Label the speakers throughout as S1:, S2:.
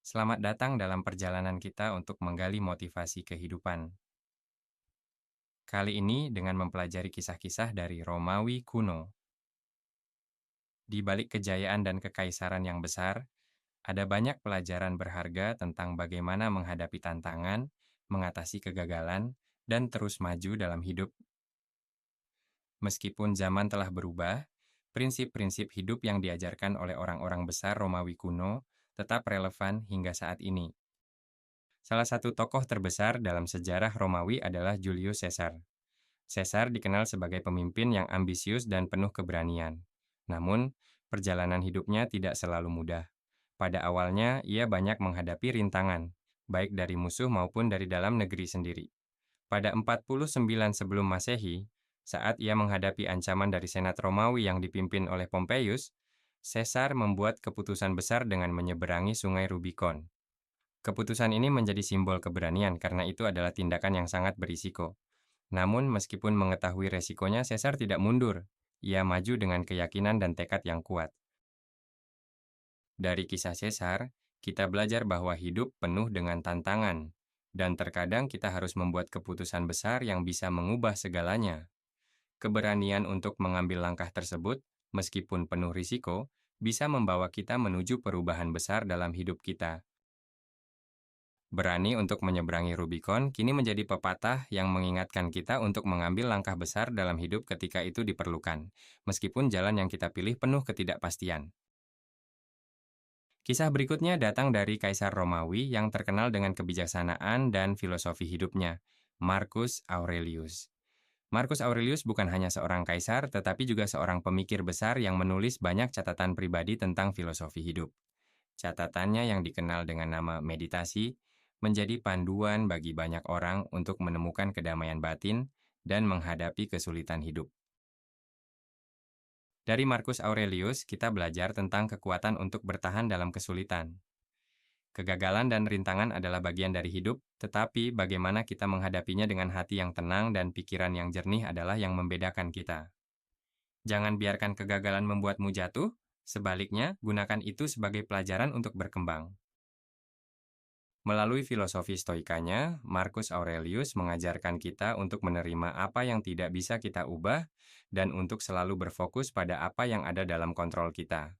S1: Selamat datang dalam perjalanan kita untuk menggali motivasi kehidupan. Kali ini dengan mempelajari kisah-kisah dari Romawi kuno. Di balik kejayaan dan kekaisaran yang besar, ada banyak pelajaran berharga tentang bagaimana menghadapi tantangan, mengatasi kegagalan, dan terus maju dalam hidup. Meskipun zaman telah berubah, prinsip-prinsip hidup yang diajarkan oleh orang-orang besar Romawi kuno tetap relevan hingga saat ini. Salah satu tokoh terbesar dalam sejarah Romawi adalah Julius Caesar. Caesar dikenal sebagai pemimpin yang ambisius dan penuh keberanian. Namun, perjalanan hidupnya tidak selalu mudah. Pada awalnya, ia banyak menghadapi rintangan, baik dari musuh maupun dari dalam negeri sendiri. Pada 49 sebelum Masehi, saat ia menghadapi ancaman dari Senat Romawi yang dipimpin oleh Pompeius, Caesar membuat keputusan besar dengan menyeberangi sungai Rubicon. Keputusan ini menjadi simbol keberanian karena itu adalah tindakan yang sangat berisiko. Namun, meskipun mengetahui resikonya, Caesar tidak mundur. Ia maju dengan keyakinan dan tekad yang kuat. Dari kisah Caesar, kita belajar bahwa hidup penuh dengan tantangan, dan terkadang kita harus membuat keputusan besar yang bisa mengubah segalanya. Keberanian untuk mengambil langkah tersebut, meskipun penuh risiko, bisa membawa kita menuju perubahan besar dalam hidup kita. Berani untuk menyeberangi Rubicon kini menjadi pepatah yang mengingatkan kita untuk mengambil langkah besar dalam hidup ketika itu diperlukan, meskipun jalan yang kita pilih penuh ketidakpastian. Kisah berikutnya datang dari Kaisar Romawi yang terkenal dengan kebijaksanaan dan filosofi hidupnya, Marcus Aurelius. Marcus Aurelius bukan hanya seorang kaisar, tetapi juga seorang pemikir besar yang menulis banyak catatan pribadi tentang filosofi hidup. Catatannya yang dikenal dengan nama meditasi menjadi panduan bagi banyak orang untuk menemukan kedamaian batin dan menghadapi kesulitan hidup. Dari Marcus Aurelius, kita belajar tentang kekuatan untuk bertahan dalam kesulitan. Kegagalan dan rintangan adalah bagian dari hidup, tetapi bagaimana kita menghadapinya dengan hati yang tenang dan pikiran yang jernih adalah yang membedakan kita. Jangan biarkan kegagalan membuatmu jatuh, sebaliknya gunakan itu sebagai pelajaran untuk berkembang. Melalui filosofi stoikanya, Marcus Aurelius mengajarkan kita untuk menerima apa yang tidak bisa kita ubah dan untuk selalu berfokus pada apa yang ada dalam kontrol kita.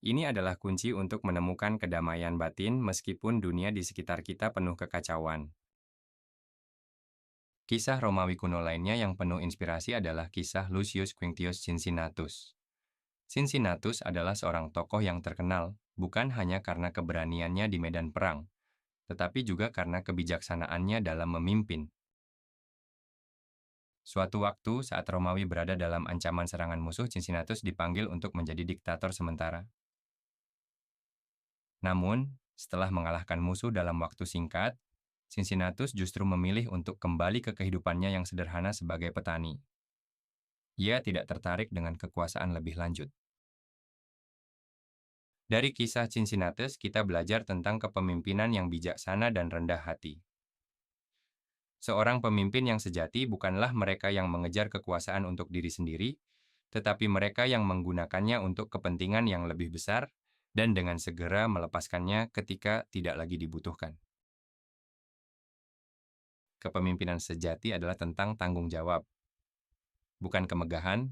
S1: Ini adalah kunci untuk menemukan kedamaian batin meskipun dunia di sekitar kita penuh kekacauan. Kisah Romawi kuno lainnya yang penuh inspirasi adalah kisah Lucius Quinctius Cincinnatus. Cincinnatus adalah seorang tokoh yang terkenal, bukan hanya karena keberaniannya di medan perang, tetapi juga karena kebijaksanaannya dalam memimpin. Suatu waktu, saat Romawi berada dalam ancaman serangan musuh, Cincinnatus dipanggil untuk menjadi diktator sementara. Namun, setelah mengalahkan musuh dalam waktu singkat, Cincinnatus justru memilih untuk kembali ke kehidupannya yang sederhana sebagai petani. Ia tidak tertarik dengan kekuasaan lebih lanjut. Dari kisah Cincinnatus, kita belajar tentang kepemimpinan yang bijaksana dan rendah hati. Seorang pemimpin yang sejati bukanlah mereka yang mengejar kekuasaan untuk diri sendiri, tetapi mereka yang menggunakannya untuk kepentingan yang lebih besar dan dengan segera melepaskannya ketika tidak lagi dibutuhkan. Kepemimpinan sejati adalah tentang tanggung jawab, bukan kemegahan.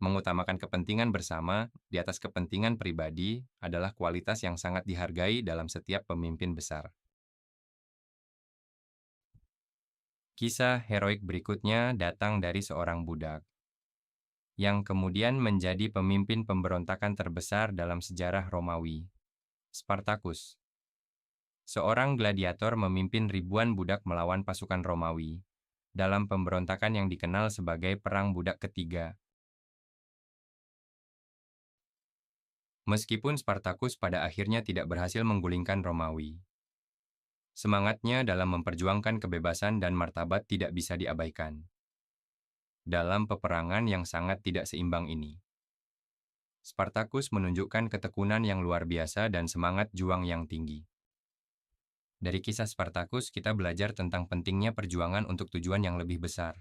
S1: Mengutamakan kepentingan bersama di atas kepentingan pribadi adalah kualitas yang sangat dihargai dalam setiap pemimpin besar. Kisah heroik berikutnya datang dari seorang budak, yang kemudian menjadi pemimpin pemberontakan terbesar dalam sejarah Romawi, Spartacus. Seorang gladiator memimpin ribuan budak melawan pasukan Romawi, dalam pemberontakan yang dikenal sebagai Perang Budak Ketiga. Meskipun Spartacus pada akhirnya tidak berhasil menggulingkan Romawi, semangatnya dalam memperjuangkan kebebasan dan martabat tidak bisa diabaikan. Dalam peperangan yang sangat tidak seimbang ini, Spartacus menunjukkan ketekunan yang luar biasa dan semangat juang yang tinggi. Dari kisah Spartacus, kita belajar tentang pentingnya perjuangan untuk tujuan yang lebih besar.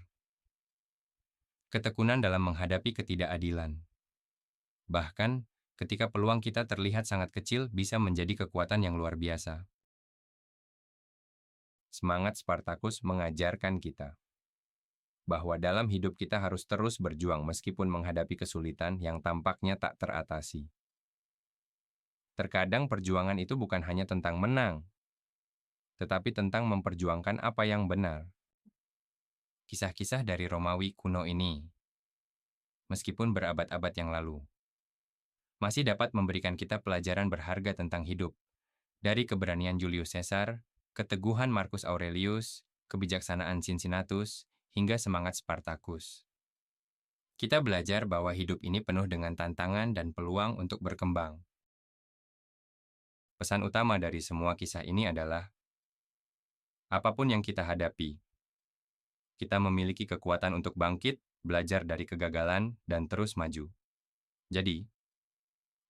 S1: Ketekunan dalam menghadapi ketidakadilan. Bahkan, ketika peluang kita terlihat sangat kecil bisa menjadi kekuatan yang luar biasa. Semangat Spartacus mengajarkan kita bahwa dalam hidup kita harus terus berjuang meskipun menghadapi kesulitan yang tampaknya tak teratasi. Terkadang perjuangan itu bukan hanya tentang menang, tetapi tentang memperjuangkan apa yang benar. Kisah-kisah dari Romawi kuno ini, meskipun berabad-abad yang lalu, masih dapat memberikan kita pelajaran berharga tentang hidup. Dari keberanian Julius Caesar, keteguhan Marcus Aurelius, kebijaksanaan Cincinnatus, hingga semangat Spartacus. Kita belajar bahwa hidup ini penuh dengan tantangan dan peluang untuk berkembang. Pesan utama dari semua kisah ini adalah, apapun yang kita hadapi, kita memiliki kekuatan untuk bangkit, belajar dari kegagalan, dan terus maju. Jadi,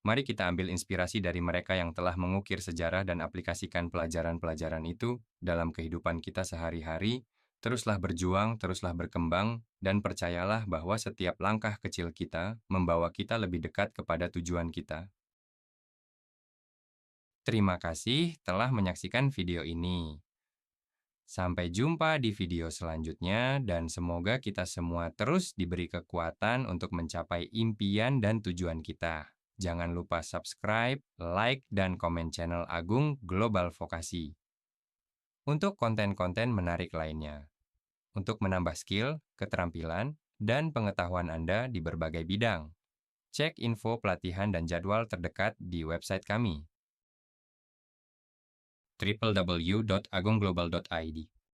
S1: mari kita ambil inspirasi dari mereka yang telah mengukir sejarah dan aplikasikan pelajaran-pelajaran itu dalam kehidupan kita sehari-hari. Teruslah berjuang, teruslah berkembang, dan percayalah bahwa setiap langkah kecil kita membawa kita lebih dekat kepada tujuan kita. Terima kasih telah menyaksikan video ini. Sampai jumpa di video selanjutnya, dan semoga kita semua terus diberi kekuatan untuk mencapai impian dan tujuan kita. Jangan lupa subscribe, like, dan komen channel Agung Global Vokasi untuk konten-konten menarik lainnya. Untuk menambah skill, keterampilan, dan pengetahuan Anda di berbagai bidang. Cek info pelatihan dan jadwal terdekat di website kami www.agongglobal.id.